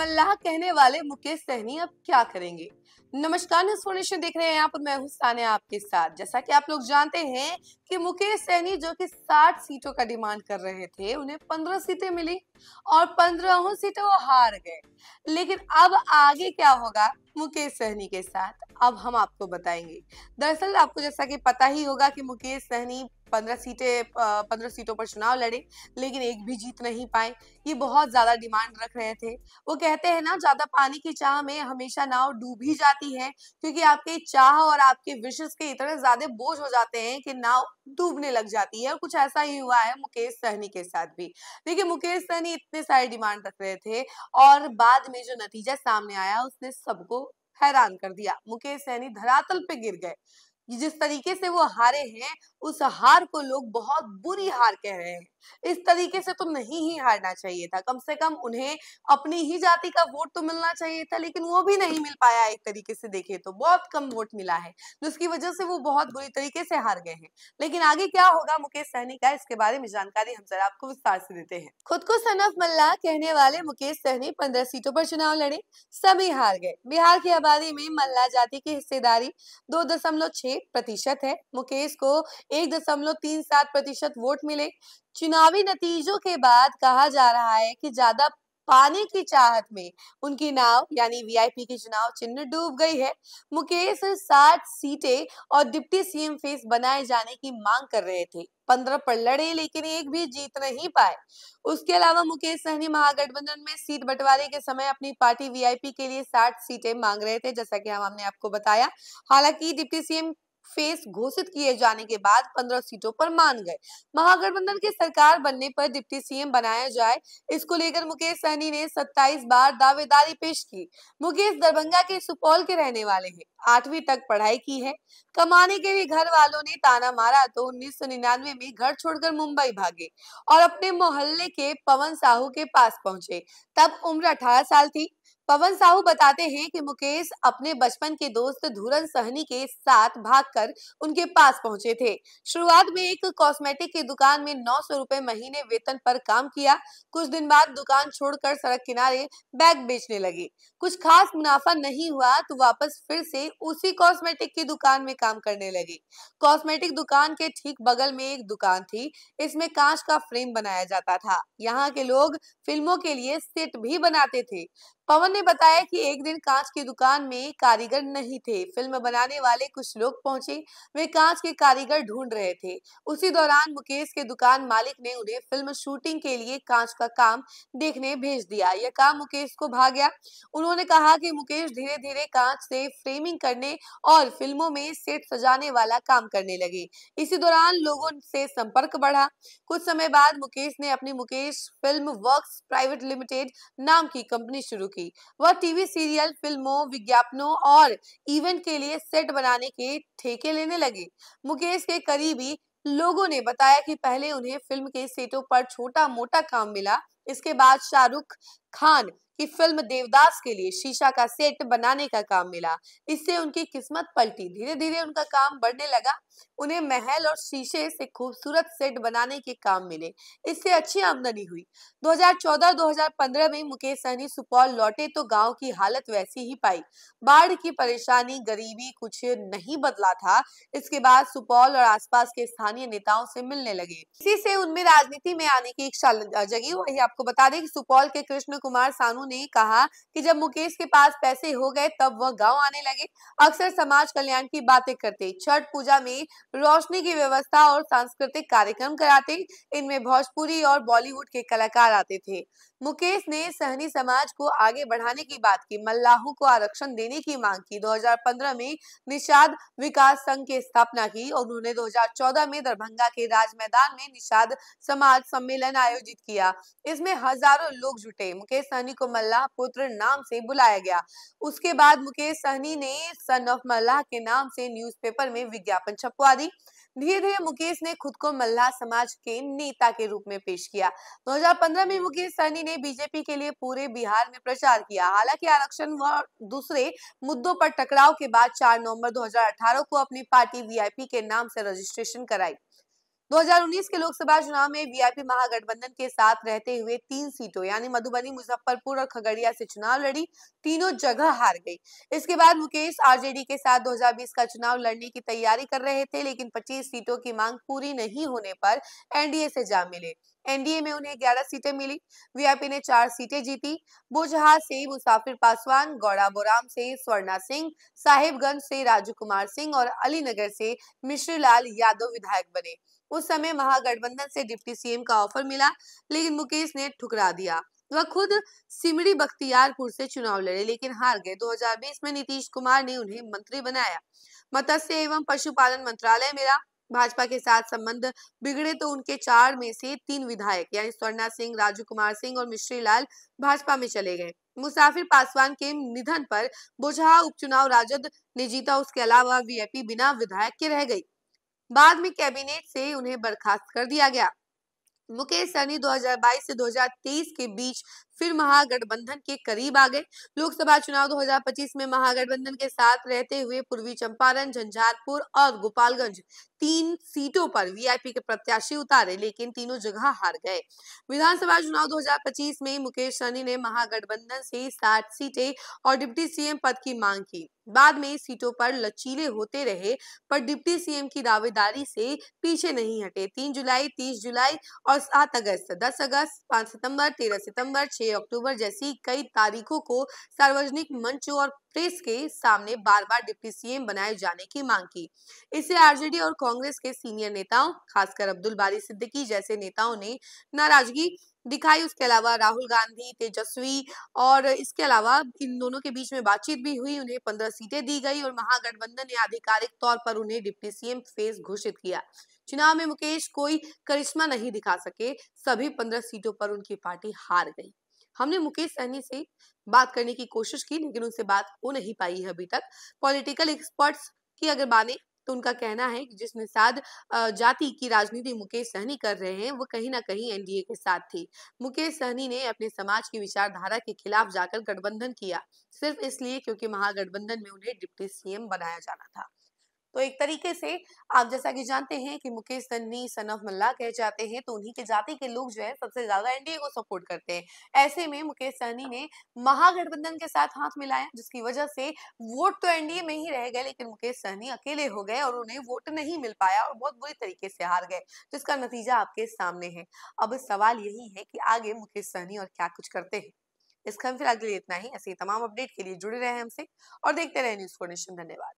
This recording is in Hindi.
मल्लाह कहने वाले मुकेश सहनी अब क्या करेंगे। नमस्कार, न्यूज़ देख रहे हैं। यहाँ पर मैं हूँ सानिया आपके साथ। जैसा कि आप लोग जानते हैं कि मुकेश सहनी जो कि 60 सीटों का डिमांड कर रहे थे, उन्हें 15 सीटें मिली और 15 सीटें वो हार गए। लेकिन अब आगे क्या होगा मुकेश सहनी के साथ, अब हम आपको बताएंगे। दरअसल आपको जैसा कि पता ही होगा कि मुकेश सहनी 15 सीटों पर चुनाव लड़े, लेकिन एक भी जीत नहीं पाए। ये बहुत ज्यादा डिमांड रख रहे थे। वो कहते हैं ना, ज्यादा पानी की चाह में हमेशा नाव डूब ही जाती है, क्योंकि आपके चाह और आपके विशेष के इतने ज्यादा बोझ हो जाते हैं कि नाव डूबने लग जाती है। और कुछ ऐसा ही हुआ है मुकेश सहनी के साथ भी। देखिए, मुकेश सहनी इतने सारे डिमांड रख रहे थे और बाद में जो नतीजा सामने आया उसने सबको हैरान कर दिया। मुकेश सहनी धरातल पे गिर गए। जिस तरीके से वो हारे हैं, उस हार को लोग बहुत बुरी हार कह रहे हैं। इस तरीके से तो नहीं ही हारना चाहिए था। कम से कम उन्हें अपनी ही जाति का वोट तो मिलना चाहिए था, लेकिन वो भी नहीं मिल पाया। एक तरीके से देखें तो बहुत कम वोट मिला है, जिसकी वजह से वो बहुत बुरी तरीके से हार गए हैं। लेकिन आगे क्या होगा मुकेश सहनी का, इसके बारे में जानकारी हम जरा आपको विस्तार से देते हैं। खुद को सन ऑफ मल्लाह कहने वाले मुकेश सहनी 15 सीटों पर चुनाव लड़े, सभी हार गए। बिहार की आबादी में मल्लाह जाति की हिस्सेदारी 2.6% है। मुकेश को 1.37% वोट मिले। चुनावी नतीजों के बाद कहा जा रहा है कि ज्यादा पाने की चाहत में उनकी नाव यानी वीआईपी की चुनाव चिन्ह डूब गई है। मुकेश 60 सीटें और डिप्टी सीएम फेस बनाए जाने की मांग कर रहे थे। 15 पर लड़े, लेकिन एक भी जीत नहीं पाए। उसके अलावा मुकेश सहनी महागठबंधन में सीट बंटवारे के समय अपनी पार्टी वीआईपी के लिए 60 सीटें मांग रहे थे, जैसा कि हमने आपको बताया। हालांकि डिप्टी सीएम फेस घोषित किए जाने के बाद 15 सीटों पर मान गए। महागठबंधन की सरकार बनने पर डिप्टी सीएम बनाया जाए, इसको लेकर मुकेश सहनी ने 27 बार दावेदारी पेश की। मुकेश दरभंगा के सुपौल के रहने वाले हैं। 8वीं तक पढ़ाई की है। कमाने के लिए घर वालों ने ताना मारा तो 1999 में घर छोड़कर मुंबई भागे और अपने मोहल्ले के पवन साहू के पास पहुंचे। तब उम्र 18 साल थी। पवन साहू बताते हैं कि मुकेश अपने बचपन के दोस्त धुरन सहनी के साथ भागकर उनके पास पहुंचे थे। शुरुआत में एक कॉस्मेटिक की दुकान में 900 रुपए महीने वेतन पर काम किया। कुछ दिन बाद दुकान छोड़कर सड़क किनारे बैग बेचने लगे। कुछ खास मुनाफा नहीं हुआ तो वापस फिर से उसी कॉस्मेटिक की दुकान में काम करने लगे। कॉस्मेटिक दुकान के ठीक बगल में एक दुकान थी, इसमें कांच का फ्रेम बनाया जाता था। यहाँ के लोग फिल्मों के लिए सेट भी बनाते थे। पवन ने बताया कि एक दिन कांच की दुकान में कारीगर नहीं थे। फिल्म बनाने वाले कुछ लोग पहुंचे। वे कांच के कारीगर ढूंढ रहे थे। उसी दौरान मुकेश के दुकान मालिक ने उन्हें फिल्म शूटिंग के लिए कांच का काम देखने भेज दिया। यह काम मुकेश को भा गया। उन्होंने कहा कि मुकेश धीरे धीरे कांच से फ्रेमिंग करने और फिल्मों में सेट सजाने वाला काम करने लगे। इसी दौरान लोगों से संपर्क बढ़ा। कुछ समय बाद मुकेश ने अपनी Mukesh film works private limited नाम की कंपनी शुरू की। वह टीवी सीरियल, फिल्मों, विज्ञापनों और इवेंट के लिए सेट बनाने के ठेके लेने लगे। मुकेश के करीबी लोगों ने बताया कि पहले उन्हें फिल्म के सेटों पर छोटा मोटा काम मिला। इसके बाद शाहरुख खान की फिल्म देवदास के लिए शीशा का सेट बनाने का काम मिला। इससे उनकी किस्मत पलटी। धीरे धीरे उनका काम बढ़ने लगा। उन्हें महल और शीशे से खूबसूरत सेट बनाने के काम मिले। इससे अच्छी आमदनी हुई। 2014-2015 में मुकेश सहनी सुपौल लौटे तो गांव की हालत वैसी ही पाई। बाढ़ की परेशानी, गरीबी कुछ नहीं बदला था। इसके बाद सुपौल और आसपास के स्थानीय नेताओं से मिलने लगे। इसी से उनमें राजनीति में आने की इच्छा जगी। वही आपको बता दें कि सुपौल के कृष्ण कुमार सानू ने कहा कि जब मुकेश के पास पैसे हो गए तब वह गांव आने लगे। अक्सर समाज कल्याण की बातें करते, छठ पूजा में रोशनी की व्यवस्था और सांस्कृतिक कार्यक्रम कराते। इनमें भोजपुरी और बॉलीवुड के कलाकार आते थे। मुकेश ने सहनी समाज को आगे बढ़ाने की बात की, मल्लाहों को आरक्षण देने की मांग की। 2015 में निषाद विकास संघ की स्थापना की और उन्होंने 2014 में दरभंगा के राज मैदान में निषाद समाज सम्मेलन आयोजित किया। इसमें हजारों लोग जुटे। मुकेश सहनी को मल्लाह पुत्र नाम से बुलाया गया। उसके बाद मुकेश सहनी ने सन ऑफ मल्लाह के नाम से न्यूज़पेपर में विज्ञापन छपवा दी। धीरे धीरे मुकेश ने खुद को मल्लाह समाज के नेता के रूप में पेश किया। 2015 में मुकेश सहनी ने बीजेपी के लिए पूरे बिहार में प्रचार किया। हालांकि आरक्षण व दूसरे मुद्दों पर टकराव के बाद 4 नवंबर 2018 को अपनी पार्टी वीआईपी के नाम से रजिस्ट्रेशन कराई। 2019 के लोकसभा चुनाव में वीआईपी महागठबंधन के साथ रहते हुए 3 सीटों यानी मधुबनी, मुजफ्फरपुर और खगड़िया से चुनाव लड़ी, तीनों जगह हार गई। इसके बाद मुकेश आरजेडी के साथ 2020 का चुनाव लड़ने की तैयारी कर रहे थे, लेकिन 25 सीटों की मांग पूरी नहीं होने पर एनडीए से जा मिले। एनडीए में उन्हें 11 सीटें मिली। वीआईपी ने 4 सीटें जीती। बोचहां से मुसाफिर पासवान, गौड़ाबोराम से स्वर्णा सिंह, साहिबगंज से राजू कुमार सिंह और अलीनगर से मिश्रीलाल यादव विधायक बने। उस समय महागठबंधन से डिप्टी सीएम का ऑफर मिला, लेकिन मुकेश ने ठुकरा दिया। वह खुद सिमरी बख्तियारपुर से चुनाव लड़े, लेकिन हार गए। 2020 में नीतीश कुमार ने उन्हें मंत्री बनाया। मत्स्य एवं पशुपालन मंत्रालय मिला। भाजपा के साथ संबंध बिगड़े तो उनके 4 में से 3 विधायक यानी स्वर्णा सिंह, राजू कुमार सिंह और मिश्रीलाल भाजपा में चले गए। मुसाफिर पासवान के निधन पर बोचहां उपचुनाव राजद ने जीता। उसके अलावा वीआईपी बिना विधायक के रह गई। बाद में कैबिनेट से उन्हें बर्खास्त कर दिया गया। मुकेश सहनी 2022 से 2023 के बीच फिर महागठबंधन के करीब आ गए। लोकसभा चुनाव 2025 में महागठबंधन के साथ रहते हुए पूर्वी चंपारण, झंझारपुर और गोपालगंज 3 सीटों पर वीआईपी के प्रत्याशी उतारे, लेकिन तीनों जगह हार गए। विधानसभा चुनाव 2025 में मुकेश सहनी ने महागठबंधन से 60 सीटें और डिप्टी सीएम पद की मांग की। बाद में सीटों पर लचीले होते रहे, पर डिप्टी सीएम की दावेदारी से पीछे नहीं हटे। 3 जुलाई, 30 जुलाई और 7 अगस्त, 10 अगस्त, 5 सितंबर, 13 सितंबर, 6 अक्टूबर जैसी कई तारीखों को सार्वजनिक मंचों और प्रेस के सामने बार-बार डिप्टी सीएम बनाए जाने की मांग की। इससे आरजेडी और कांग्रेस के सीनियर नेताओं, खासकर अब्दुल बारी सिद्दीकी जैसे नेताओं ने नाराजगी दिखाई। उसके अलावा राहुल गांधी, तेजस्वी और इसके अलावा इन दोनों के बीच में बातचीत भी हुई। उन्हें 15 सीटें दी गई और महागठबंधन ने आधिकारिक तौर पर उन्हें डिप्टी सीएम फेस घोषित किया। चुनाव में मुकेश कोई करिश्मा नहीं दिखा सके। सभी 15 सीटों पर उनकी पार्टी हार गई। हमने मुकेश सहनी से बात करने की कोशिश की, लेकिन उनसे बात हो नहीं पाई है अभी तक। पॉलिटिकल एक्सपर्ट्स की अगर माने तो उनका कहना है कि जिस निषाद जाति की राजनीति मुकेश सहनी कर रहे हैं, वो कहीं ना कहीं एनडीए के साथ थी। मुकेश सहनी ने अपने समाज की विचारधारा के खिलाफ जाकर गठबंधन किया, सिर्फ इसलिए क्योंकि महागठबंधन में उन्हें डिप्टी सीएम बनाया जाना था। तो एक तरीके से आप जैसा कि जानते हैं कि मुकेश सहनी सन ऑफ मल्ला कहे जाते हैं, तो उन्हीं के जाति के लोग जो है सबसे ज्यादा एनडीए को सपोर्ट करते हैं। ऐसे में मुकेश सहनी ने महागठबंधन के साथ हाथ मिलाया, जिसकी वजह से वोट तो एनडीए में ही रह गए, लेकिन मुकेश सहनी अकेले हो गए और उन्हें वोट नहीं मिल पाया और बहुत बुरी तरीके से हार गए, जिसका नतीजा आपके सामने है। अब सवाल यही है कि आगे मुकेश सहनी और क्या कुछ करते हैं। इस खबर फिलहाल के लिए इतना ही। ऐसे ही तमाम अपडेट के लिए जुड़े रहे हमसे और देखते रहे न्यूज़4नेशन। धन्यवाद।